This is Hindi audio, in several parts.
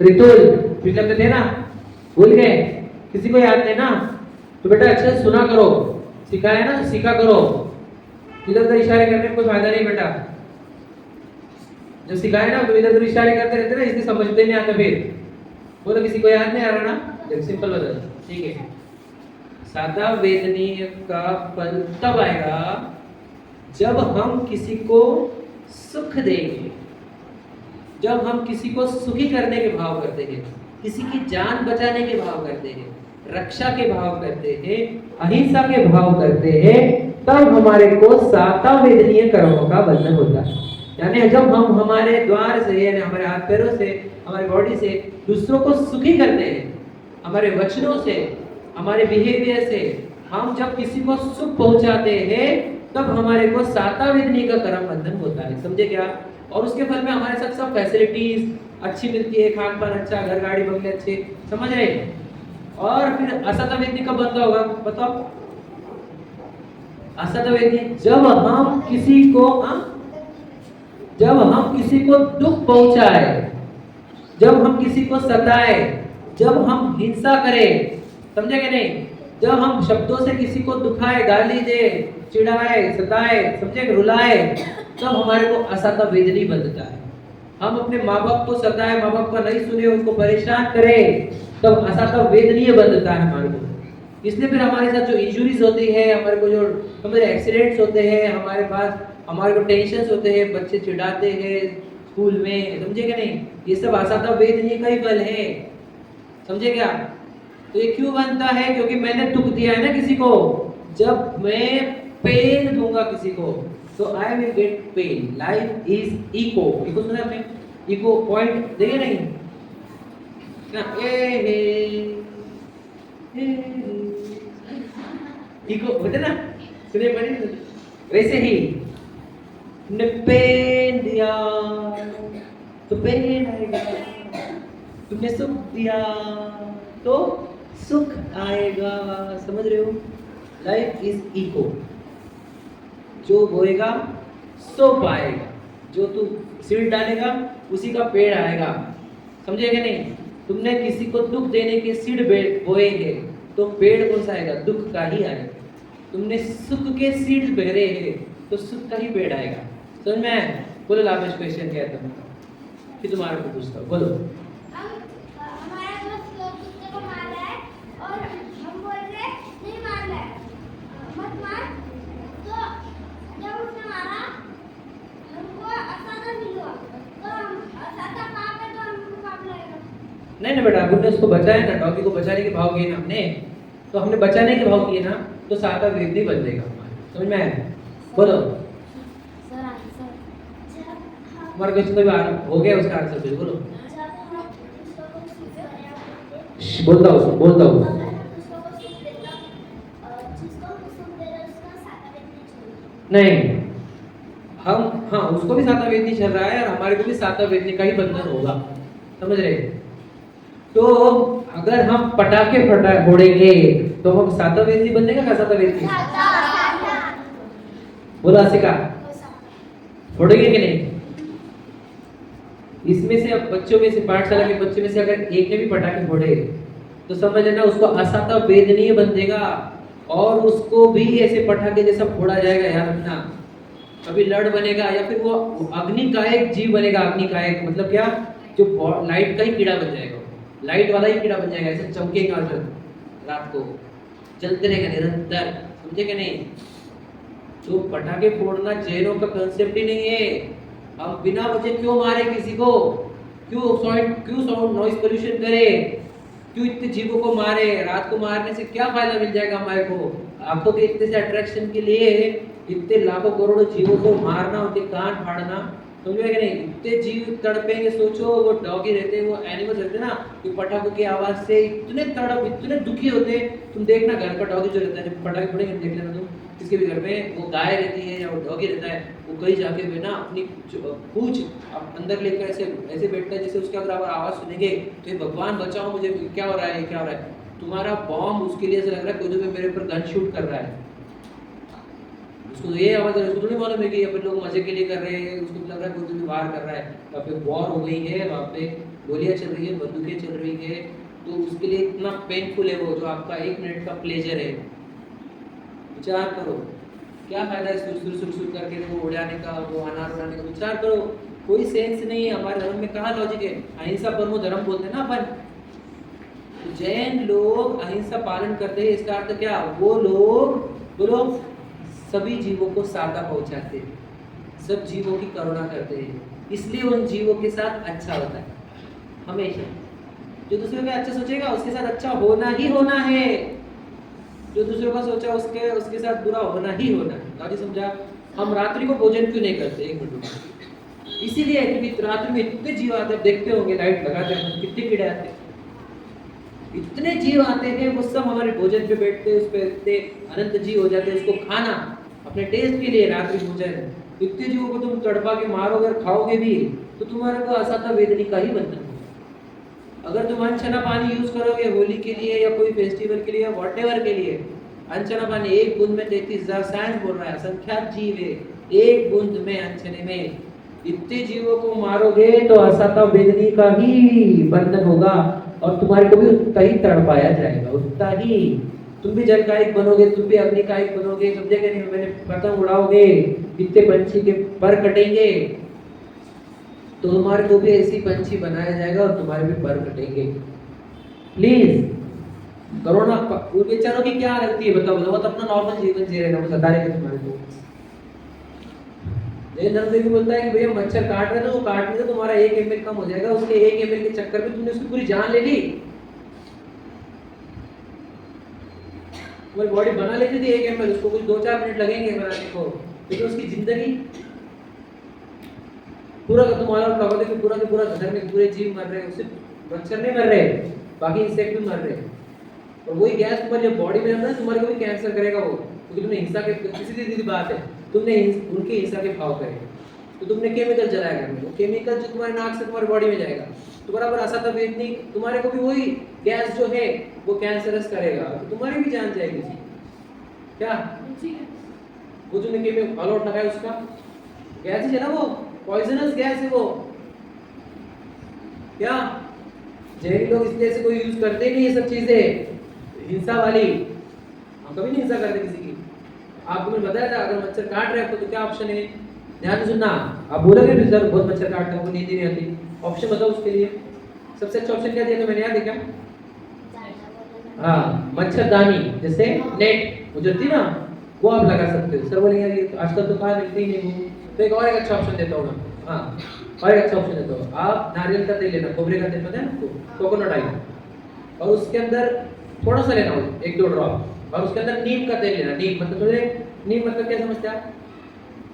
रितुल पिछले हफ्ते थे ना, भूल गए? किसी को याद नहीं ना? तो बेटा अच्छे से सुना करो, सिखाया ना तो सीखा करो। इधर उधर इशारे करने में कोई फायदा नहीं बेटा। जब सिखाए ना तो इधर उधर इशारे करते रहते ना, इसलिए समझते नहीं आता फिर। बोलो किसी को याद नहीं आ रहा ना? देखो सिंपल बता, ठीक है। सादा वेदनीय का पल तब आएगा जब हम किसी को सुख देंगे, जब हम किसी को सुखी करने के भाव करते हैं, किसी की जान बचाने के भाव करते हैं, रक्षा के भाव करते हैं, अहिंसा के भाव करते हैं, तब हमारे को साता वेदनीय कर्मों का बंधन होता है। यानी जब हम हमारे द्वार से, यानी हमारे हाथ पैरों से, हमारी बॉडी से दूसरों को सुखी करते हैं, हमारे वचनों से, हमारे बिहेवियर से हम जब किसी को सुख पहुंचाते हैं, तब हमारे को साता वेदनीय का कर्म बंधन होता है। समझे क्या? और उसके फल में हमारे साथ सब फैसिलिटीज अच्छी मिलती है, खान पान अच्छा, घर गाड़ी बंगले अच्छे, समझ रहे? और फिर असत वेदनी कब बंद होगा बताओ? असत वेदनी जब हम किसी को जब हम किसी को दुख पहुंचाए, जब हम किसी को सताए, जब हम हिंसा करें, समझे कि नहीं? जब हम शब्दों से किसी को दुखाए, गाली दे, चिढ़ाए, सताए, समझे, रुलाए, तब हमारे को असाता वेदनी बनता है। हम अपने माँ बाप को सताए, माँ बाप का नहीं सुने, उनको परेशान करें, तब असाता वेदनीय बनता है हमारे को। इसलिए फिर हमारे साथ जो इंजुरीज होती है, हमारे को जो हमारे एक्सीडेंट्स होते हैं, हमारे पास हमारे को टेंशन होते हैं, बच्चे चिढ़ाते हैं स्कूल में, समझे क्या नहीं? ये सब असाता वेदनीय का ही फल है, समझे क्या? तो ये क्यों बनता है? क्योंकि मैंने दुख दिया है ना किसी को। जब मैं पेन दूंगा किसी को तो I will get pain. Life is echo. Echo सुना आपने? इको पॉइंट देखे नहीं ना? इको होते ना, सुने पढ़े? वैसे ही तुमने पेन दिया तो पेन आएगा, तुमने सुख दिया तो सुख आएगा, समझ रहे हो? Life is echo. जो बोएगा सो पाएगा, जो तू सीड डालेगा उसी का पेड़ आएगा, समझे कि नहीं? तुमने किसी को दुख देने के सीड बोए हैं तो पेड़ कौन सा आएगा? दुख का ही आएगा। तुमने सुख के सीड बेरे हैं तो सुख का ही पेड़ आएगा। समझ में आया? बोलो लाभेश क्वेश्चन क्या है? तुम फिर तुम्हारे को पूछता हूँ, बोलो। नहीं ना बेटा, हमने उसको बचाया ना, डॉगी को बचाने के भाव किए ना हमने, तो हमने बचाने के भाव किए ना, तो साता वेदनी बन जाएगा हमारा। समझ में आया? बोलो हमारा क्वेश्चन तो हो गया, उसका आंसर फिर बोलो। बोलता हूँ नहीं, हम हाँ उसको भी साता वेदनी चल रहा है और हमारे को भी साता वेदनी का ही बंधन होगा, समझ रहे? तो अगर हम पटाखे फोड़ेंगे तो हम साता वेदनी बनेगा का साता वेदनी? बोला सिका फोड़ेंगे कि नहीं? इसमें से अब बच्चों में से, पाठशाला के बच्चों में से अगर एक ने भी पटाखे फोड़े तो समझ लेना उसको असाता वेदनीय बंधेगा और उसको भी ऐसे पटाखे जैसा फोड़ा जाएगा। याद रखना, कभी लड़ बनेगा या फिर वो अग्निकायक जीव बनेगा। अग्निकायक मतलब क्या? जो लाइट का ही कीड़ा बन जाएगा, लाइट वाला ही कीड़ा बन जाएगा, ऐसे चमकेगा रात को, चलते रहेगा निरंतर, समझे कि नहीं? तो पटाखे फोड़ना जैनों का कंसेप्ट ही नहीं है। हम बिना वजह क्यों मारे किसी को? क्यों साउंड नॉइज पोल्यूशन करे? क्यों इतने जीवों को मारे? रात को मारने से क्या फायदा मिल जाएगा हमारे को? आंखों के इतने से अट्रैक्शन के लिए इतने लाखों करोड़ों जीवों को मारना, उनके कान फाड़ना, समझ में कि नहीं? इतने जीव तड़पेंगे। सोचो वो डॉगी रहते, वो एनिमल्स रहते ना, कि पटाखों की आवाज से इतने तड़प, इतने दुखी होते। तुम देखना घर का डॉगी जो रहता है, जब पटाखे फोड़ेंगे देख लेना तुम, किसके भी घर में वो गाय रहती है या वो डॉगी रहता है, वो कहीं जाके भी ना अपनी पूंछ अंदर लेकर ऐसे ऐसे बैठता है जैसे उसके अगर आप आवाज सुनेंगे तो भगवान बचाओ मुझे, क्या हो रहा है, क्या हो रहा है? तुम्हारा बॉम्ब उसके लिए ऐसा लग रहा है कोई तो मेरे ऊपर गन शूट कर रहा है। उसको ये आवाज उसको नहीं मालूम है कि अपन लोग मजे के लिए कर रहे हैं, उसको लग रहा है कोई तो वार कर रहा है, वहाँ पे वॉर हो गई है, वहाँ पे गोलियां चल रही है, बंदूकें चल रही है, तो उसके लिए इतना पेनफुल है वो, जो आपका 1 मिनट का प्लेजर है। विचार करो, क्या फायदा है सुर सुर सुर सुर करके वो उड़ाने का, वो अनार उड़ाने का। विचार करो, कोई सेंस नहीं है। हमारे धर्म में कहाँ लॉजिक है? अहिंसा परमो धर्म बोलते हैं ना अपन। जैन लोग अहिंसा पालन करते हैं, इसका अर्थ क्या? वो लोग सभी जीवों को सादा पहुंचाते हैं, सब जीवों की करुणा करते हैं, इसलिए उन जीवों के साथ अच्छा होता है हमेशा। जो दूसरों का अच्छा सोचेगा उसके साथ अच्छा होना ही होना है, जो दूसरों का सोचा उसके साथ बुरा होना ही होना है। राजी समझा? हम रात्रि को भोजन क्यों नहीं करते? एक मिनट। इसीलिए क्योंकि रात्रि में इतने जीव आते हैं, देखते होंगे लाइट लगाते हैं, कितने कीड़े आते हैं, इतने जीव आते हैं, वो सब हमारे भोजन पे बैठते हैं, उस पे इतने अनंत जीव हो जाते हैं। उसको खाना अपने टेस्ट के लिए रात्रि भोजन, इतने जीवों को तुम तड़पा के मारोगे और खाओगे भी तो तुम्हारे को असाता वेदनी का ही बंधन होगा। अगर तुम अनछना पानी यूज करोगे होली के लिए या कोई फेस्टिवल के लिए या वॉटेवर के लिए, अनछना पानी एक बूंद में 33,000 साइंस बोल रहा है, असंख्यात जीव है, एक बूंद में अनछने में इतने जीवों को मारोगे तो असाता वेदनी का ही बंधन होगा और तुम्हारे को भी उतना ही तड़पाया जाएगा, उतना ही। तुम भी जल का एक बनोगे, तुम भी अग्नि का एक बनोगे, सब जगह नहीं मैंने पतंग उड़ाओगे, इतने पंछी के पर कटेंगे तो तुम्हारे को भी ऐसी पंछी बनाया जाएगा और तुम्हारे भी पर कटेंगे। प्लीज करोना वो बेचारों की क्या गलती है बताओ? वो तो अपना नॉर्मल जीवन जी रहे हैं, वो सता रहे तुम्हारे को। जैन धर्म भी बोलता है कि भैया मच्छर काट रहे थे, वो काटने से तुम्हारा 1 ml कम हो जाएगा, उसके 1 ml के चक्कर में तुमने उसकी पूरी जान ले ली। तुम्हारी बॉडी बना लेती थी 1 ml, उसको कुछ 2-4 मिनट लगेंगे बनाने को, लेकिन उसकी जिंदगी पूरा का तुम्हारा लगा कि पूरा के पूरा घर में पूरे जीव मर रहे हैं, सिर्फ मच्छर नहीं मर रहे, बाकी इंसेक्ट भी मर रहे हैं। और वही गैस तुम्हारी बॉडी में है, तुम्हारे को भी कैंसर करेगा वो, क्योंकि तुमने हिंसा के, सीधी बात है, तुमने उनके हिंसा के भाव करे, तो तुमने केमिकल जलाया घर में, वो केमिकल जो तुम्हारे नाक से तुम्हारी बॉडी में जाएगा तो बराबर असाता वेदनी तुम्हारे को भी वही गैस जो है वो कैंसरस करेगा, तो तुम्हारी भी जान जाएगी। क्या वो तुमने केमिकल ऑल आउट लगाया, उसका गैस ही है ना, वो पॉइजनस गैस है वो। क्या जहरी लोग इसलिए से कोई यूज करते नहीं ये सब चीजें हिंसा वाली, हम कभी नहीं हिंसा करते किसी की। आपको मैंने बताया था अगर मच्छर काट रहे हैं तो क्या ऑप्शन है, ध्यान से सुनना। आप बोलोगे भी सर बहुत मच्छर काटते हैं, वो नींद नहीं आती, ऑप्शन बताओ उसके लिए। सबसे अच्छा ऑप्शन क्या दिया था मैंने, याद है क्या? हाँ, मच्छरदानी, जैसे नेट वो जो थी ना वो आप लगा सकते हो। सर बोलेंगे यार आजकल तो कहाँ मिलती ही नहीं वो, तो एक और एक अच्छा ऑप्शन देता हूँ मैं। हाँ, और एक अच्छा ऑप्शन देता हूँ, आप नारियल का तेल लेना, कोबरे का तेल पता है आपको, कोकोनट ऑयल, और उसके अंदर थोड़ा सा लेना हो 1-2 ड्रॉप, और उसके अंदर नीम का तेल लेना। नीम मतलब क्या समझते हैं आप?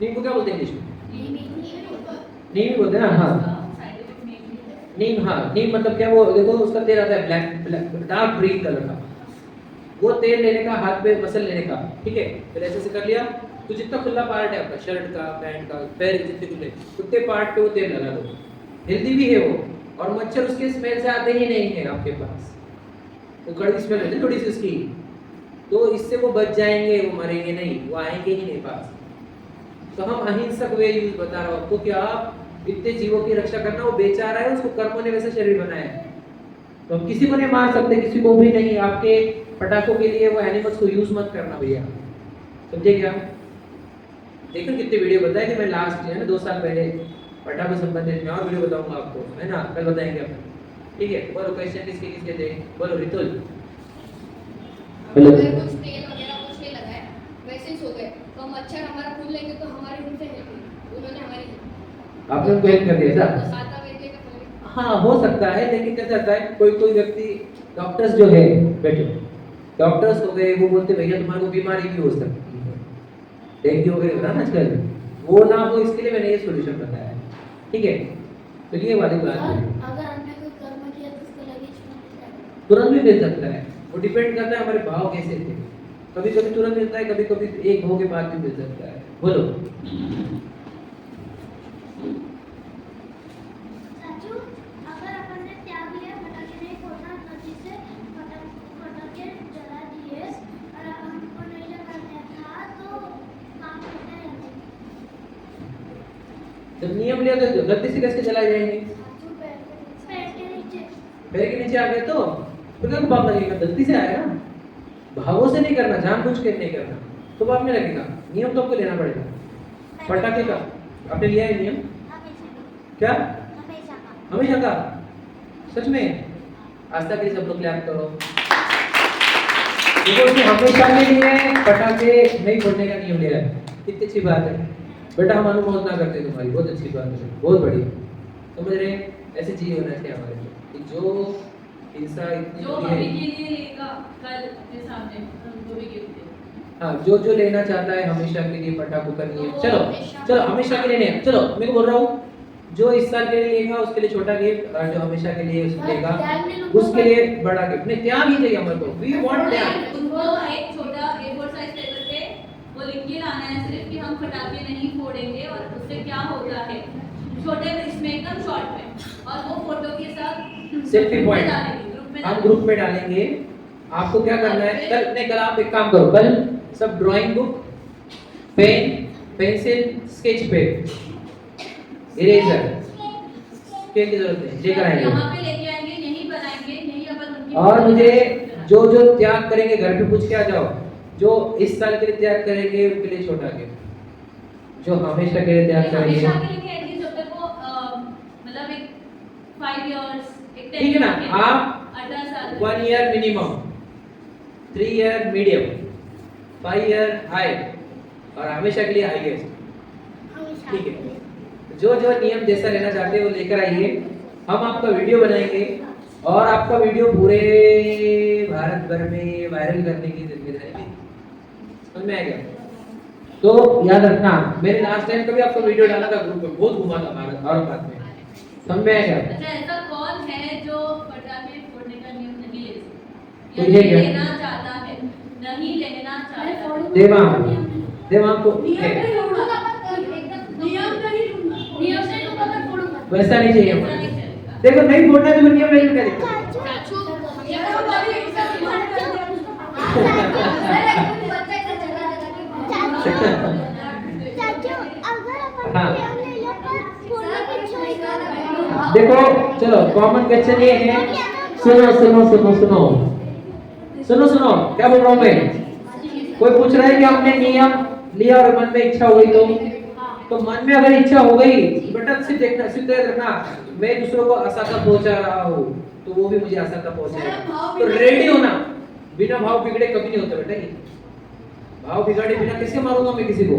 नीम को क्या बोलते हैं इंग्लिश में? नीम ही बोलते हैं ना। हाँ नीम, हाँ नीम मतलब क्या, वो देखो उसका तेल आता है ब्लैक डार्क ग्रीन कलर का, वो तेल लेने का, हाथ पे मसल लेने का, ठीक है। फिर ऐसे से कर लिया, तो जितना खुला पार्ट है आपका, शर्ट का, पैंट का, पैर के जितने खुले उतने पार्ट पे वो तेल लगा दो। हेल्दी भी है वो, और मच्छर उसके स्मेल से आते ही नहीं है आपके पास, वो कड़वी स्मेल होती है थोड़ी सी उसकी, तो इससे वो बच जाएंगे, वो मरेंगे नहीं, वो आएंगे ही नहीं पास। तो हम अहिंसक वे यूज बता रहा हूँ आपको कि आप इतने जीवों की रक्षा करना, वो बेचारा है, उसको कर्मों ने वैसा शरीर बनाया है, तो हम किसी को नहीं मार सकते, किसी को भी नहीं। आपके पटाखों के लिए वो एनिमल्स को यूज मत करना भैया, समझे क्या? देखो कितने वीडियो बताए कि मैं लास्ट है ना 2 साल पहले पटाखों संबंधित में और वीडियो बताऊंगा आपको, है ना, कल बताएंगे अपन, ठीक है। बोलो क्वेश्चन किसके किसके थे, बोलो रितुल। हेलो, कुछ तेल वगैरह कुछ नहीं लगा है, वैसे ही सो गए, तो मच्छर हमारा फूल लेंगे तो हमारी उनसे हेल्प, उन्होंने हमारी आपने उनको हेल्प कर दिया था? तो साता वेदले का फल। हाँ हो सकता है, लेकिन कैसा होता है, कोई कोई व्यक्ति, डॉक्टर्स जो है, बैठो, डॉक्टर्स हो गए, वो बोलते भैया तुम्हारे को बीमारी भी हो सकती है, डेंगू वगैरह हो रहा है ना आजकल, वो ना हो इसके लिए मैंने ये सॉल्यूशन बताया है, ठीक है। तो ये वाली बात है, अगर हमने कोई कर्म किया तो उसका लगेज तुरंत भी मिल सकता है, वो डिपेंड करता है हमारे भाव कैसे थे, कभी कभी तुरंत मिलता है, कभी कभी एक भाव के बाद भी मिल सकता है। बोलो चाचू, अगर अपन ने त्याग लिया, फटाके नहीं फोड़ना, नदी से फटाके जला दिए और हमको नहीं लगाना था, तो काम करते हैं। जब नियम लिया तो गलती से कैसे जलाए जाएंगे? चाचू, पैर के पैर के नीचे आ गए तो फिर क्या पाप लगेगा? गलती से आएगा ना, भावों से नहीं करना, जानबूझ के नहीं करना, तो पाप नहीं लगेगा। नियम तो आपको लेना पड़ेगा। पटाखे का आपने लिया है नियम? क्या हमेशा का? सच में? आज तक सब लोग क्लैप करो। देखो कि हमेशा के लिए पटाखे नहीं फोड़ने का नियम लिया है। कितनी अच्छी बात है बेटा, हम अनुमोदना करते हैं तुम्हारी, बहुत अच्छी बात है, बहुत बढ़िया। समझ रहे? ऐसी चीज होना चाहिए हमारे लिए कि जो हिंसा इतनी जो होती अभी है, के लिए लेगा कल अपने सामने उनको भी गिफ्ट दे। हाँ, जो जो लेना चाहता है हमेशा के लिए पटाखों का नियम। चलो चलो, हमेशा के लिए नहीं, चलो मैं को बोल रहा हूँ, जो इस साल के लिए लेगा उसके लिए छोटा गिफ्ट, और जो हमेशा के लिए लेगा उसके लिए बड़ा गिफ्ट। नहीं, त्याग ही चाहिए हमारे को, वी वांट त्याग। उनको एक छोटा A4 साइज पेपर पे वो लिख के लाना है सिर्फ कि हम पटाखे नहीं फोड़ेंगे और उससे क्या होता है, छोटे इसमें एकदम शॉर्ट में, और वो फोटो के साथ सेल्फी ग्रुप में पॉइंट डालेंगे, ग्रुप में हम ग्रुप में डालेंगे। आपको क्या करना है, कल नहीं, कल आप एक काम करो, कल सब drawing book, pen, pencil, sketch pen, eraser, scale की जरूरत नहीं, लेकर आएंगे। यहाँ पे लेके आएंगे, यहीं बनाएंगे, यहीं अपन उनकी और मुझे जो जो त्याग करेंगे घर पे पूछ के आ जाओ, जो इस साल के लिए त्याग करेंगे उनके लिए छोटा गिफ्ट, जो हमेशा के लिए त्याग करेंगे। हमेशा के लिए एटलीस्ट जब तक वो मतलब एक 5 इयर्स, एक 10 ठीक है ना, आप 18 साल 1 year minimum, 3 year medium, 5 year high, और हमेशा के लिए हाईएस्ट। ठीक है, जो जो नियम जैसा लेना चाहते हैं वो लेकर आइए, हम आपका वीडियो बनाएंगे और आपका वीडियो पूरे भारत भर में वायरल करने की जिम्मेदारी मेरी। समझ में आ गया? तो याद रखना, मैंने लास्ट टाइम कभी आपका वीडियो डाला था ग्रुप में, बहुत घुमा था भारत और बात में। समझ में आ गया? अच्छा, ऐसा कौन है जो पटाखे फोड़ने का नियम नहीं ले सकता तो या ये नहीं क्या? लेना चाहता है, नहीं लेना चाहता है? देवांग, देवांग को वैसा नहीं चाहिए ऐसा हमें। नहीं चलेगा। देखो, नहीं फोड़ना है तो नियम नहीं क्या दिक्कत? देखो चलो, कॉमन क्वेश्चन ये है, सुनो सुनो सुनो सुनो सुनो सुनो, क्या बोल रहा हूँ मैं? कोई पूछ रहा है कि हमने नियम लिया और मन में इच्छा हो गई, तो मन में अगर इच्छा हो गई, बेटा सिर्फ देखना, सिर्फ याद रखना, मैं दूसरों को असता पहुंचा रहा हूँ तो वो भी मुझे असता पहुंचाएगा। तो रेडी होना, बिना भाव बिगड़े कभी नहीं होता बेटा। ये भाव बिगाड़े बिना किसके मारूंगा मैं किसी को?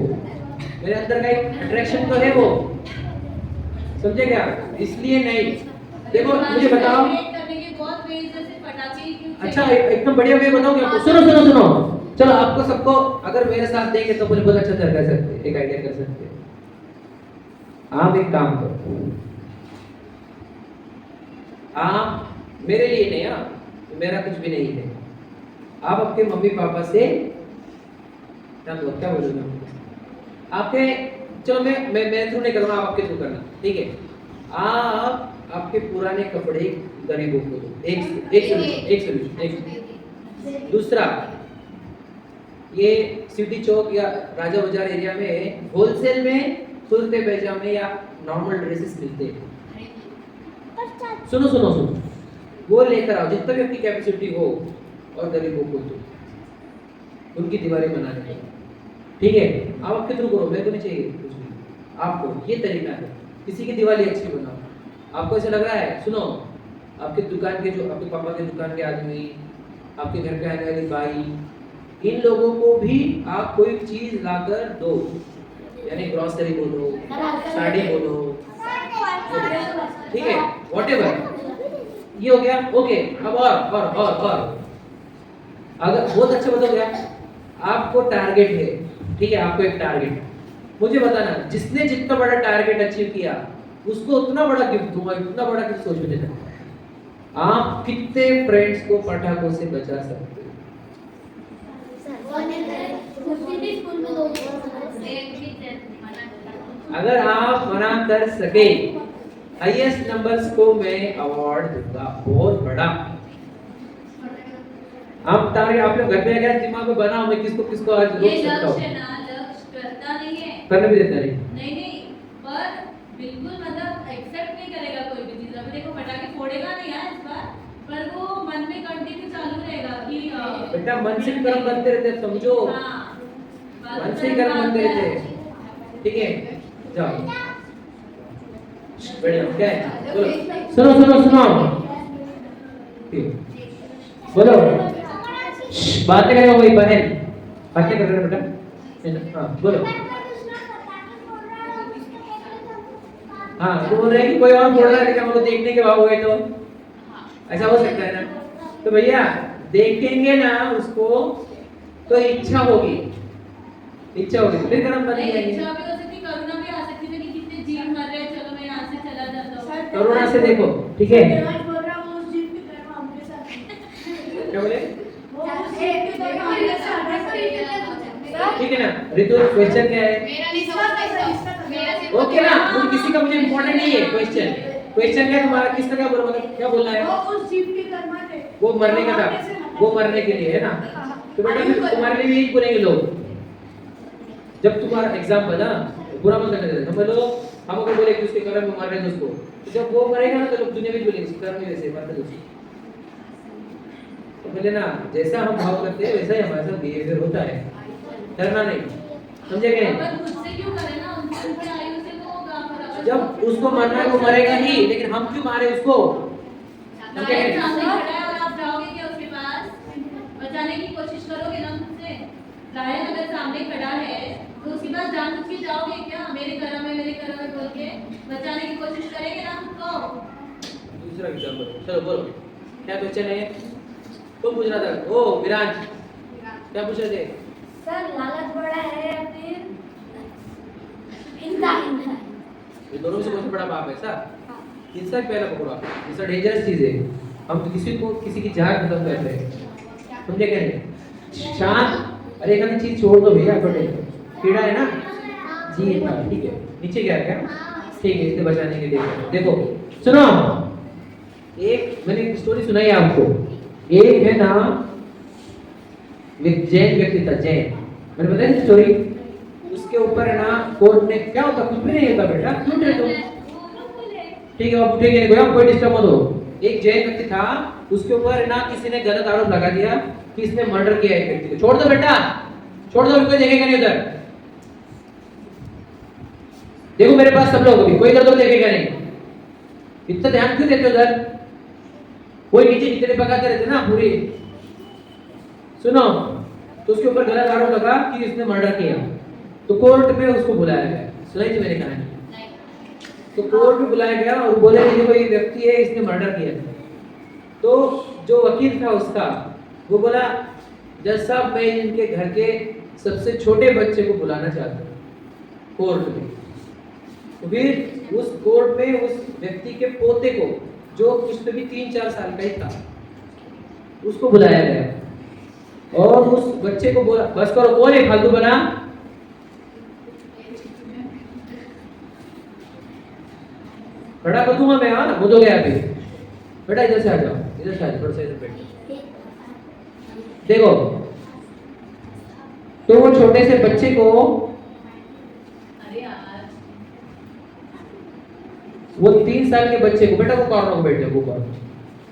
मेरे अंदर का एक अट्रैक्शन तो है वो, समझे क्या? इसलिए नहीं। देखो मुझे बताओ, करने के बहुत वेज है, सिर्फ पटाखे ही क्यों अच्छा चाहिए? एकदम बढ़िया वे बताऊं क्या आपको? सुनो सुनो सुनो, चलो आपको सबको अगर मेरे साथ देंगे तो मुझे बहुत अच्छा कर सकते हैं, एक आइडिया कर सकते हैं। आप एक काम करो, आप मेरे लिए नहीं, मेरा कुछ भी नहीं है, आप आपके मम्मी पापा से क्या बोलूंगा आपके, चलो मैं थ्रू नहीं करूंगा, आप आपके थ्रू करना, ठीक है? आप आपके पुराने कपड़े गरीबों को दो, एक सॉल्यूशन। दूसरा, ये सिटी चौक या राजा बाजार एरिया में होलसेल में कुर्ते पैजामे या नॉर्मल ड्रेसेस मिलते हैं। सुनो सुनो सुनो, वो लेकर आओ जितना भी आपकी कैपेसिटी हो, और गरीबों को दो, उनकी दिवाली मनाने के, ठीक है? आप आपके थ्रू करो, मेरे को नहीं चाहिए कुछ भी, आपको ये तरीका है, किसी की दिवाली अच्छी बनाओ। आपको ऐसा लग रहा है, सुनो, आपके दुकान के जो आपके पापा के दुकान के आदमी, आपके घर पे आने वाली बाई, इन लोगों को भी आप कोई चीज लाकर दो, यानी ग्रोसरी बोलो, साड़ी बोलो, ठीक है? व्हाटएवर, ये हो गया, ओके। अब और अगर बहुत अच्छा बता गया, आपको टारगेट है, ठीक है? आपको एक टारगेट, मुझे बताना, जिसने जितना बड़ा टारगेट अचीव किया उसको उतना बड़ा गिफ्ट दूंगा, इतना बड़ा गिफ्ट सोच में देना। आप कितने फ्रेंड्स को पटाखों से बचा सकते हो? अगर आप मना कर सके, हाईएस्ट नंबर्स को मैं अवार्ड दूंगा, बहुत बड़ा। आप टारगेट आप लोग घर में अगर दिमाग में बनाओ, मैं किसको किसको आज रोक ये सकता लक्ष्य हूँ, ना, लक्ष्य करता नहीं है, करने भी देता नहीं। नहीं, पर बिल्कुल मतलब एक्सेप्ट नहीं करेगा कोई भी चीज। अभी देखो पटाखे फोड़ेगा नहीं यार इस बार, बेटा मन से कर्म बनते रहते हैं, समझो, हाँ, मन से कर्म बनते रहते हैं, ठीक है। जाओ बढ़िया, क्या है बोलो, सुनो सुनो सुनो, ठीक, बोलो, बातें करेगा वही बहन, बातें कर रहे हो बेटा, हाँ बोलो। हाँ तो बोल रहे हैं कि कोई और बोल रहा है, लेकिन हम लोग देखने के बाद हुए तो ऐसा हो सकता है ना। तो भैया देखेंगे ना उसको तो इच्छा होगी, इच्छा होगी फिर कर्म बन नहीं, जाएंगे। इच्छा भी हो सकती, करुणा भी आ सकती है कि कितने जीव मर रहे हैं, चलो मैं यहाँ से चला जाता हूँ। करुणा से देखो, ठीक है, बोल रहा हूँ उस जीव की तरह हमके साथ क्या बोले, वो उस जीव की तरह हमके साथ ठीक है ना। ऋतु क्वेश्चन क्या है, मेरा नहीं समझ मेरा ओके ना, मुझे किसी का मुझे इम्पोर्टेंट नहीं है क्वेश्चन, क्वेश्चन क्या तुम्हारा, किसका क्या बोला, मतलब क्या बोलना है, वो उस जीव की कर्मा थे, वो मरने का था, वो मरने के लिए है ना। तो बेटा फिर तुम्हारे लिए भी यही बोलेंगे लोग, जब तुम्हारा एग्जाम बना, बुरा मत करने देना, समझ लो हम अगर बोले कि उसके कर्म में मार रहे हैं उसको, तो जब वो मरेगा ना तो लोग दुनिया में भी बोलेंगे कर्म में वैसे मरते दोस्त। तो बोले ना, जैसा हम भाव करते हैं वैसा ही हमारे साथ बिहेवियर होता है, डरना नहीं, समझे कि नहीं। पर मुझसे क्यों करे ना, उनकी आयु से तो होगा, पर जब उसको मरना है वो मरेगा ही, लेकिन हम क्यों मारे उसको, समझे कि लायन सामने नहीं। खड़ा है और आप जाओगे क्या उसके पास, बचाने की कोशिश करोगे ना मुझसे। लायन अगर सामने खड़ा है तो उसके पास जान के जाओगे क्या, मेरे कर्म में बोल के बचाने की कोशिश करेंगे ना हमको। दूसरा एग्जांपल, चलो बोलो क्या क्वेश्चन है, कौन पूछ रहा था, ओ विराज क्या पूछ रहे थे। सर लालच बड़ा है या फिर हिंसा हिंसा ये दोनों में से कौन सा बड़ा पाप है सर, हिंसा ही पहला पकड़ो, हिंसा डेंजरस चीज है, हम तो किसी की जान खत्म कर रहे हैं, समझे क्या नहीं। शांत, अरे एक आधी चीज छोड़ दो भैया, छोटे कीड़ा है ना जी, हाँ ठीक है, नीचे गया क्या, ठीक है, इसे बचाने के लिए देखो सुनो, एक मैंने एक स्टोरी सुनाई है आपको, एक है ना जैन व्यक्ति था, जैन, मैंने बताया स्टोरी, उसके ऊपर है ना कोर्ट ने, क्या होता कुछ भी नहीं होता बेटा, क्यों डरते हो, ठीक है आप उठेंगे नहीं, कोई डिस्टर्ब मत हो। एक जैन व्यक्ति था, उसके ऊपर है ना किसी ने गलत आरोप लगा दिया कि इसने मर्डर किया है एक व्यक्ति को, छोड़ दो बेटा, छोड़ दो, कोई देखेगा नहीं उधर, देखो मेरे पास सब लोग अभी कोई इधर देखेगा नहीं, इतना ध्यान क्यों देते हो उधर, कोई नीचे नीचे पकाते रहते ना पूरी, सुनो, तो उसके ऊपर गलत आरोप लगा कि इसने मर्डर किया, तो कोर्ट में उसको बुलाया गया, सुनाई थी मैंने कहानी, तो कोर्ट में बुलाया गया और बोले कि ये कोई व्यक्ति है इसने मर्डर किया, तो जो वकील था उसका वो बोला जज साहब मैं इनके घर के सबसे छोटे बच्चे को बुलाना चाहता हूँ कोर्ट में। तो फिर उस कोर्ट में उस व्यक्ति के पोते को, जो उसमें भी 3-4 साल का ही था, उसको बुलाया गया और उस बच्चे को बोला, बस करो, कौन है फालतू बना, खड़ा कर दूंगा मैं, हाँ ना, वो तो गया अभी, बेटा इधर से आ जाओ, इधर से आ जाओ, थोड़ा सा इधर बैठो, देखो तो वो छोटे से बच्चे को, अरे यार वो 3 साल के बच्चे को, बेटा वो कॉर्नर में बैठे, वो कॉर्नर,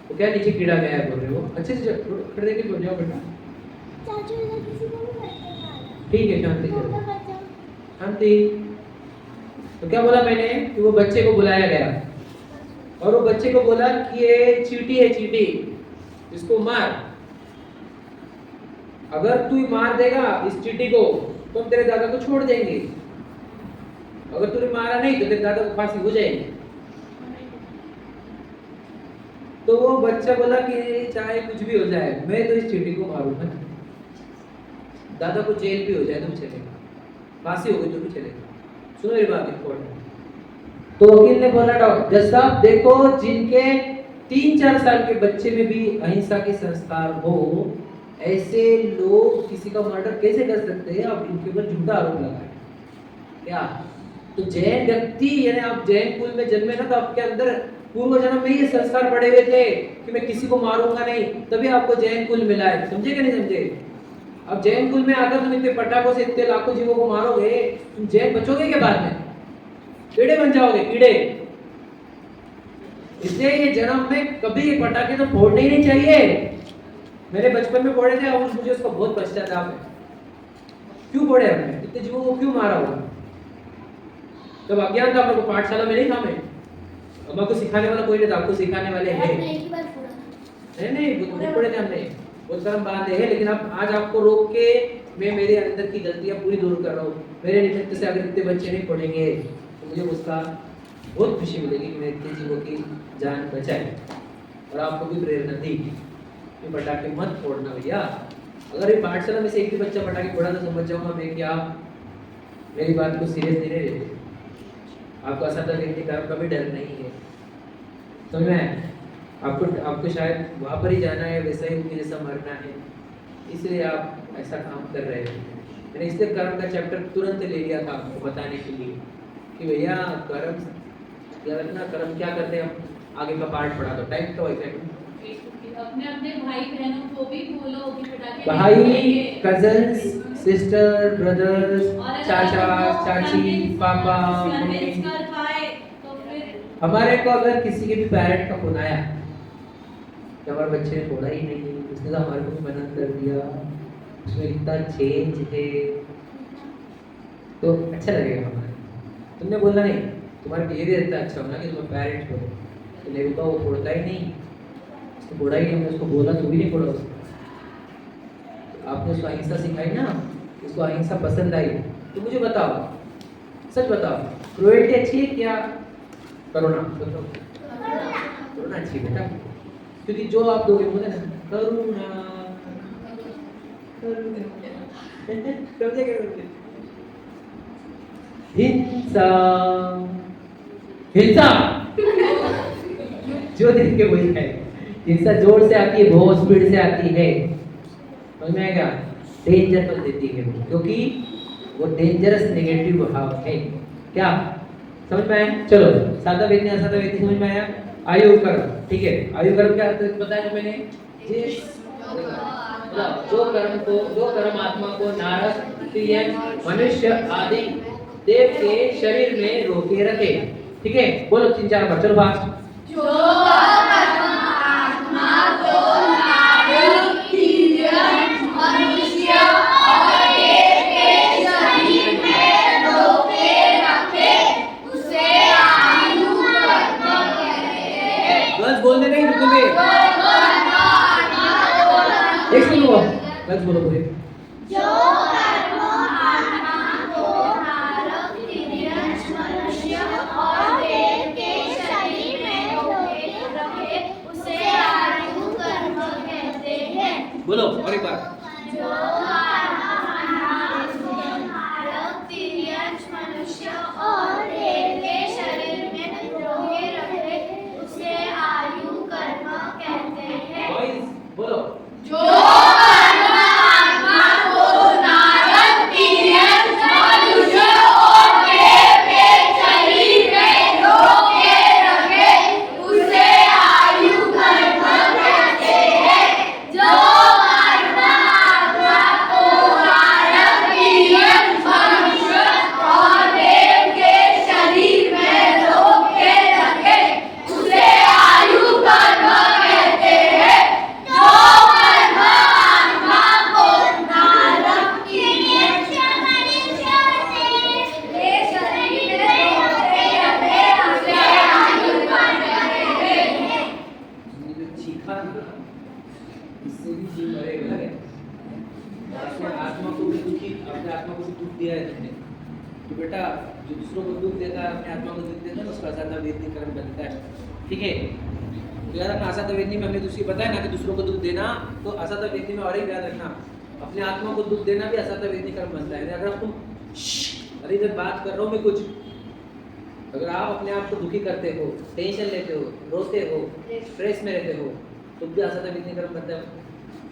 तो क्या नीचे कीड़ा गया है बोल रहे हो, अच्छे से खड़े देके बोल जाओ बेटा, चाचू इधर किसी को भी बैठने ठीक है शांति से, का बच्चा शांति। तो क्या बोला मैंने कि वो बच्चे को बुलाया गया और वो बच्चे को बोला कि ये चींटी है, चींटी, इसको मार, अगर तू मार देगा इस चींटी को तो हम तेरे दादा को छोड़ देंगे, अगर तूने मारा नहीं तो तेरे दादा को फांसी हो जाएगी। तो वो बच्चा बोला कि चाहे कुछ भी हो जाए मैं तो इस चींटी को मारूंगा, दादा को जेल भी हो जाए तो भी चलेगा, फांसी हो गई तो भी चलेगा, सुनो मेरी बात इम्पोर्टेंट। तो वकील ने बोला जज साहब देखो, जिनके 3-4 साल के बच्चे में भी अहिंसा के संस्कार हो, ऐसे लोग किसी का मर्डर कैसे कर सकते हैं, आप इनके ऊपर झूठा आरोप लगाए क्या। तो जैन व्यक्ति, यानी आप जैन कुल में जन्मे ना, तो आपके अंदर पूर्व जन्म में ये संस्कार पड़े हुए थे कि मैं किसी को मारूंगा नहीं, तभी आपको जैन कुल मिला है, समझे कि नहीं समझे। अब जैन कुल में आकर तुम इतने पटाखों से इतने लाखों जीवों को मारोगे, तुम जैन बचोगे के बाद में, कीड़े बन जाओगे, कीड़े। इसलिए ये जन्म में कभी ये पटाखे तो फोड़ने ही नहीं चाहिए, मेरे बचपन में फोड़े थे और मुझे उसका बहुत पश्चाताप है। क्यों फोड़े हमने? इतने जीवों को क्यों मारा होगा? जब अज्ञान था, मेरे को पाठशाला में नहीं था मैं, हमको सिखाने वाला कोई नहीं था, आपको सिखाने वाले हैं। एक ही बार फोड़ा। नहीं बहुत फोड़े थे हमने, बहुत शर्म बांधे हैं, लेकिन अब आज आपको रोक के मैं मेरे अंदर की गलतियां पूरी दूर कर रहा हूँ। मेरे निमित्त से अगर इतने बच्चे नहीं पढ़ेंगे तो मुझे उसका बहुत खुशी मिलेगी कि मैं इतने जीवों की जान बचाई और आपको भी प्रेरणा दी कि पटाखे मत फोड़ना भैया। अगर ये पाठशाला में से एक भी बच्चा पटाखे फोड़ा तो समझ जाऊंगा मैं कि आप मेरी बात को सीरियस नहीं लेते, आपको असाधा व्यक्ति कर्म का भी डर नहीं है। समझ में आया? आपको शायद वहाँ पर ही जाना है, वैसा ही उनके जैसा मरना है, इसलिए आप ऐसा काम कर रहे हो। मैंने इसलिए कर्म का चैप्टर तुरंत ले लिया था आपको बताने के लिए कि भैया कर्म याद रखना, कर्म क्या करते हैं। हम आगे का पार्ट पढ़ा दो, टाइम तो वैसे अपने अपने भाई बहनों को भी बोलो कि पटाखे भाई, नहीं फोड़ेंगे। कजन्स, सिस्टर, ब्रदर्स, और अगर चाचा, हमको चाची, convince- पापा, convince मम्मी, कर पाए तो फिर हमारे को अगर किसी के भी पेरेंट का फोन आया कि हमारे बच्चे ने फोड़ा ही नहीं, उसने तो हमारे को भी मना कर दिया, उसमें इतना चेंज है, तो अच्छा लगेगा हमारे। तुमने बोला नहीं, तुम्हारा बिहेवियर इतना अच्छा होना कि तुम्हारे पेरेंट्स को तो नहीं होगा, वो फोड़ता ही नहीं, उसको फोड़ा ही नहीं, हमने उसको बोला तो भी नहीं फोड़ा उसको। तो आपने उसको अहिंसा सिखाई ना, उसको अहिंसा पसंद आई, तो मुझे बताओ, सच बताओ, क्रुएल्टी अच्छी है क्या करुणा? बताओ, करुणा अच्छी है बेटा, क्योंकि जो आप दोगे बोले ना करुणा, समझे क्या? हिंसा, हिंसा जो देख के वही है। हिंसा जोर से आती है, बहुत स्पीड से आती है, समझ में आएगा? डेंजर तो देती है वो, क्योंकि वो डेंजरस नेगेटिव भाव है। क्या समझ में आया? चलो, सादा व्यक्ति असादा व्यक्ति समझ में आया? आयु कर्म, ठीक है। आयु कर्म क्या बताया मैंने? जो कर्म आत्मा को नारक, तिर्यक, मनुष्य आदि देव के शरीर में रोके रखे। ठीक है, बोलो 3-4 बार, चलो फास्ट। जो कर्म आत्मा को नारक, तिर्यक, मनुष्य और देव के शरीर में रोके रखे, उसे आयु कर्म कहते हैं। बस बोलने नहीं रुकोगे। एक सेकंड रुको, बस बोलो पूरे। जो कर्म आत्मा को नारक, तिर्यक, मनुष्य और देव के शरीर में रोके रखे, उसे आयु कर्म कहते हैं। बोलो और एक बार। जो कर्म आत्मा को नारक, तिर्यक, मनुष्य और देव के शरीर में रोके रखे, उसे आयु कर्म कहते हैं। बॉयज बोलो। जो कर्म आत्मा को नारक, तिर्यक, मनुष्य और देव के शरीर में रोके रखे, उसे आयु कर्म कहते हैं। जो कर्म आत्मा को नारक, तिर्यक, मनुष्य और देव के शरीर में रोके रखे, उसे आयु कर्म कहते हैं। जो कर्म आत्मा को नारक, तिर्यक, मनुष्य के शरीर में रोके रखे, उसे आयु कर्म कहते हैं। ये जो चीखा ना, इससे भी जीव मरेगा। अपने आत्मा को भी दुख दिया है तुमने, तो बेटा जो दूसरों को दुख देता है, अपने आत्मा को दुख देता है, उसका असाधा वेदनी कर्म बनता है। ठीक है, तो याद रखना, असाधा वेदनी में हमने दूसरी बताया ना कि दूसरों को दुख देना, तो असाधा वेदनी में और एक याद रखना, अपने आत्मा को दुख देना भी असाधा वेदनी कर्म बनता है। अगर तुम अरे इधर बात कर रहा हूँ मैं कुछ, अगर आप अपने आप को दुखी करते हो, टेंशन लेते हो, रोते हो, स्ट्रेस में रहते हो, तो भी असाधा वेदनी कर्म बनता है।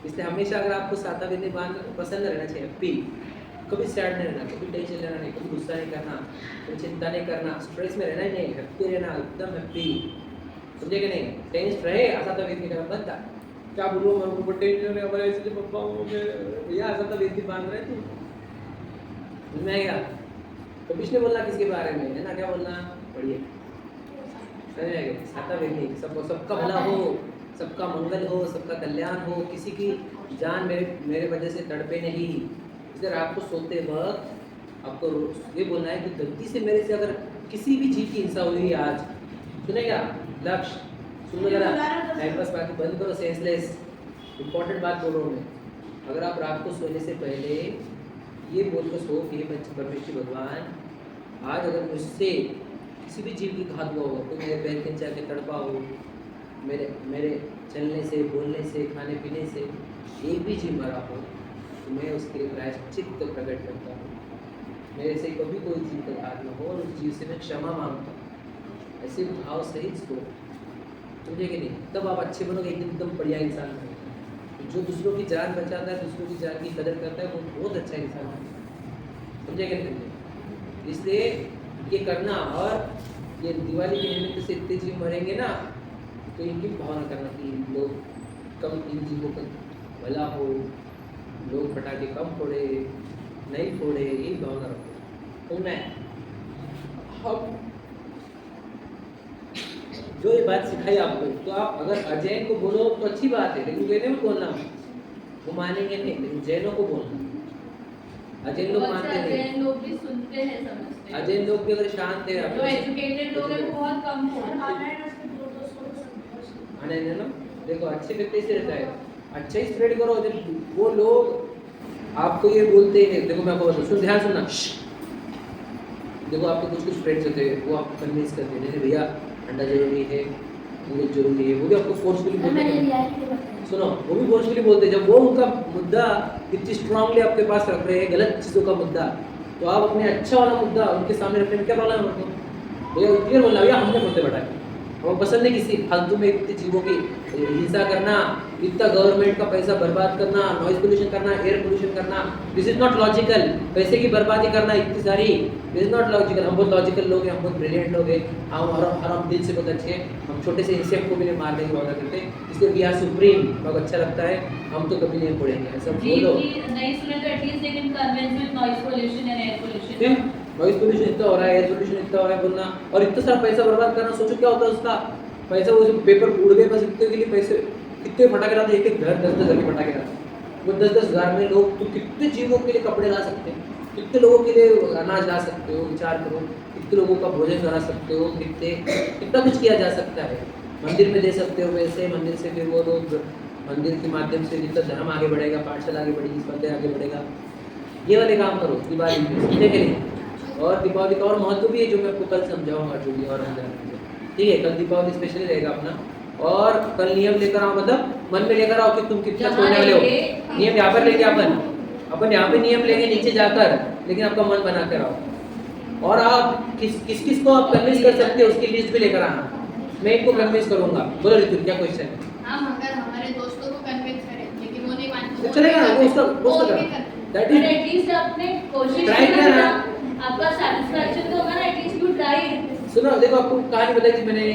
इसलिए हमेशा अगर आपको सादा वेदनी बांध पसंद रहना चाहिए, हैप्पी, कभी सैड नहीं रहना, कभी टेंशन लेना नहीं, कभी गुस्सा नहीं करना, कभी चिंता नहीं करना, स्ट्रेस में रहना ही नहीं, हैप्पी रहना, एकदम हैप्पी, समझे कि नहीं? टेंशन रहे, असाधा वेदनी कर्म बनता। क्या बोलूँ मैं, उनको टेंशन है हमारे, इसलिए पापा भैया असाधा वेदनी बांध रहे तू, समझ में आएगा? तो कुछ नहीं बोलना किसके बारे में, है ना? क्या बोलना? बढ़िया, समझ में आएगा? सादा वेदनी, सबको सबका भला हो, सबका मंगल हो, सबका कल्याण हो, किसी की जान मेरे वजह से तड़पे नहीं। इसलिए रात को सोते वक्त आपको ये बोलना है कि गलती से मेरे से अगर किसी भी चीज़ की हिंसा हुई आज, सुनेगा लक्ष्य, सुन लो जरा, टाइम पास बाकी बंद करो, सेंसलेस। इंपॉर्टेंट बात बोल रहा हूँ मैं। अगर आप रात को सोने से पहले ये बोलकर सो कि परमेश्वर भगवान, आज अगर मुझसे किसी भी जीव की घात हुआ होगा, कोई मेरे पैर के नीचे आके तड़पा हो, मेरे चलने से, बोलने से, खाने पीने से एक भी जीव मरा हो, तो मैं उसके लिए प्रायश्चित प्रकट करता हूँ। मेरे से कभी कोई जीव का घात न हो और उस जीव से मैं क्षमा मांगता हूँ। ऐसे भाव सहित सो, समझे कि नहीं? तब आप अच्छे बनोगे, एकदम बढ़िया इंसान बनेंगे। जो दूसरों की जान बचाता है, दूसरों की जान की कदर करता है, वो बहुत अच्छा इंसान है। समझे कि नहीं? इसलिए ये करना, और ये दिवाली के निमित्त से इतने जीव मरेंगे ना, तो इनकी भावना करना कि लोग कम, इन जीवों का भला हो, लोग पटाखे कम फोड़े, नहीं फोड़े, यही भावना रखो। तो मैं हम जो ये बात सिखाई आपको, तो आप अगर अजैन को बोलो तो अच्छी बात है, लेकिन जैन को बोलना, वो मानेंगे नहीं, लेकिन जैनों को बोलना। अजैन लोग मानते नहीं, अजैन लोग भी सुनते हैं, समझते हैं। अजैन लोग भी अगर शांत है, जो एजुकेटेड लोग हैं वो बहुत कम हैं। आने ना, देखो अच्छे व्यक्ति से रहता है, अच्छा ही स्प्रेड करो। जब वो लोग आपको ये बोलते हैं, देखो मैं आपको बताऊँ, सुन, ध्यान सुनना। देखो आपके कुछ फ्रेंड्स होते हैं, वो आपको कन्विंस करते हैं, नहीं भैया ठंडा जरूरी है, वो जरूरी है, वो भी आपको फोर्सफुली बोलते हैं। सुनो, वो भी फोर्सफुली बोलते हैं। जब वो उनका मुद्दा इतनी स्ट्रांगली आपके पास रख रहे हैं, गलत चीज़ों का मुद्दा, तो आप अपने अच्छा वाला मुद्दा उनके सामने रखने में क्या प्रॉब्लम है? भैया क्लियर बोलना, भैया हमने बोलते पटाखे, हमें पसंद नहीं किसी फालतू में इतने जीवों की हिंसा करना, इतना गवर्नमेंट का पैसा बर्बाद करना, नॉइज पोल्यूशन करना, एयर पोल्यूशन करना, दिस इज नॉट लॉजिकल। पैसे की बर्बादी करना इतनी सारी, दिस इज नॉट लॉजिकल। हम बहुत लॉजिकल लोग हैं, हम बहुत ब्रिलियंट लोग हैं, हम दिल से बहुत अच्छे हैं, हम छोटे से इंसेक्ट को भी नहीं मारने की वादा करते, इसलिए वी आर सुप्रीम, बहुत अच्छा लगता है, हम तो कभी नहीं फोड़ेंगे, ऐसा बोलो। नहीं सुने तो at least they can convince with noise pollution and air pollution. Noise pollution इतना हो रहा है, एयर पोल्यूशन इतना हो रहा है बोलना, और इतना सारा पैसा बर्बाद करना, सोचो क्या होता है उसका पैसा। वो जो पेपर उड़ गए बस इतने के लिए पैसे, कितने फटाके लाते, एक घर 10-10 हज़ार के फटाके लाते, वो 10-10 हज़ार में लोग, तो कितने जीवों के लिए कपड़े ला सकते हैं, कितने लोगों के लिए अनाज ला सकते हो, विचार करो, कितने लोगों का भोजन करा सकते हो, कितना कुछ किया जा सकता है। मंदिर में दे सकते हो पैसे, मंदिर से फिर वो लोग, मंदिर के माध्यम से जितना धर्म आगे बढ़ेगा, पाठशाला आगे बढ़ेगी, स्पर्धा आगे बढ़ेगा, ये वाले काम करो दिवाली में, समझे के लिए। और दीपावली का और महत्व भी है, जो मैं आपको कल समझाऊंगा, जो भी और अंदर, ठीक है? कल दीपावली स्पेशली रहेगा अपना, और कल नियम लेकर आओ, मतलब मन में लेकर आओ कि तुम कितना छोड़ने वाले हो। नियम यहाँ पर लेके अपन यहाँ पे नियम लेंगे नीचे जाकर, लेकिन आपका मन बना कर आओ। और आप किस को आप कन्विंस कर सकते हो, उसकी लिस्ट भी लेकर आना, मैं इनको कन्विंस करूंगा। बोलो ऋतु, क्या क्वेश्चन है? हम अगर हमारे दोस्तों को कन्विंस करें, लेकिन वो नहीं मानते, तो चलेगा ना, वो उसका दैट इज एटलीस्ट आपने कोशिश ट्राई किया ना, आपका सैटिस्फैक्शन तो होगा ना, एटलीस्ट यू ट्राइड। सुनो, देखो आपको कहानी बताई थी मैंने,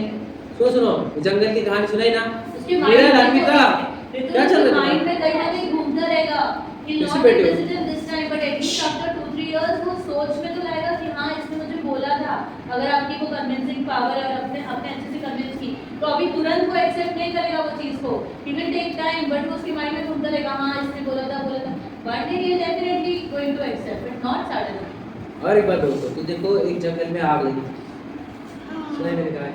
सुनो जंगल की कहानी सुनाई ना, उसके मेरा आदमी था, क्या चल रहा माइंड है? में कहीं ना कहीं घूमता रहेगा कि किसी नॉट बैठे हो? Decision this time, but at least after 2-3 years वो सोच में तो लाएगा कि हाँ इसने मुझे बोला था। अगर आपकी वो कन्विंसिंग पावर है और आपने अच्छे से कन्विंस की, तो अभी तुरंत वो एक्सेप्ट नहीं करेगा वो चीज को, it will take time, but वो उसके माइंड में घूमता रहेगा, हाँ इसने बोला था। But he is definitely going to accept, but not suddenly. और एक बात दोस्तों, तो देखो एक जंगल में आग लगी, सुना है मैंने कहा।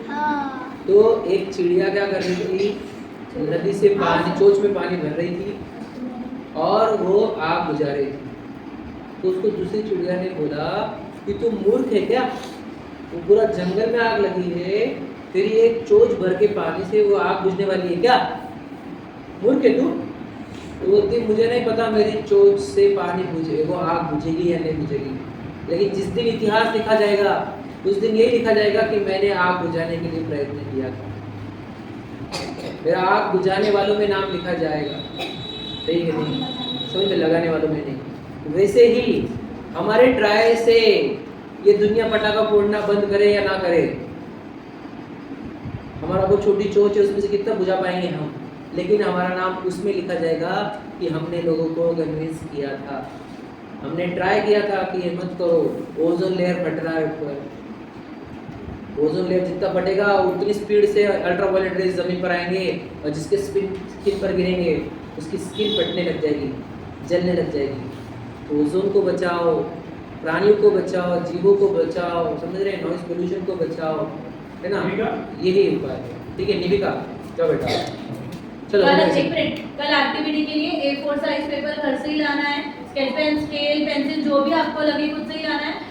हाँ। तो एक चिड़िया क्या कर रही थी, नदी से पानी, चोंच में पानी भर रही थी और वो आग बुझा रही थी। तो उसको दूसरी चिड़िया ने बोला कि तुम मूर्ख है क्या, वो पूरा जंगल में आग लगी है, फिर ये एक चोंच भर के पानी से वो आग बुझने वाली है क्या, मूर्ख है तू? तो बोलती मुझे नहीं पता मेरी चोंच से पानी बुझे, वो आग बुझेगी या नहीं बुझेगी, लेकिन जिस दिन इतिहास लिखा जाएगा उस दिन यही लिखा जाएगा कि मैंने आग बुझाने के लिए प्रयत्न किया था, मेरा आग बुझाने वालों में नाम लिखा जाएगा, सही है नहीं? समझ में, लगाने वालों में नहीं। वैसे ही हमारे ट्राई से ये दुनिया पटाखा फोड़ना बंद करे या ना करे, हमारा वो छोटी चोंच है उसमें से कितना बुझा पाएंगे हम, लेकिन हमारा नाम उसमें लिखा जाएगा कि हमने लोगों को कन्विंस किया था, हमने ट्राई किया था कि ये मत करो, ओजोन लेयर फट रहा है ऊपर, ओजोन लेयर जितना फटेगा उतनी स्पीड से अल्ट्रावायलेट रेज जमीन पर आएंगे और जिसके स्किन पर गिरेंगे उसकी स्किन फटने लग जाएगी, जलने लग जाएगी। तो ओजोन को बचाओ, प्राणियों को बचाओ, जीवों को बचाओ, समझ रहे हैं, नॉइज पोल्यूशन को बचाओ, है ना, यही उपाय है। ठीक है निविका, जाओ बेटा, चलो कल एक्टिविटी के लिए A4 साइज पेपर घर से ही लाना है, स्केच पेन, स्केल, पेंसिल जो भी आपको लगे खुद से ही लाना है।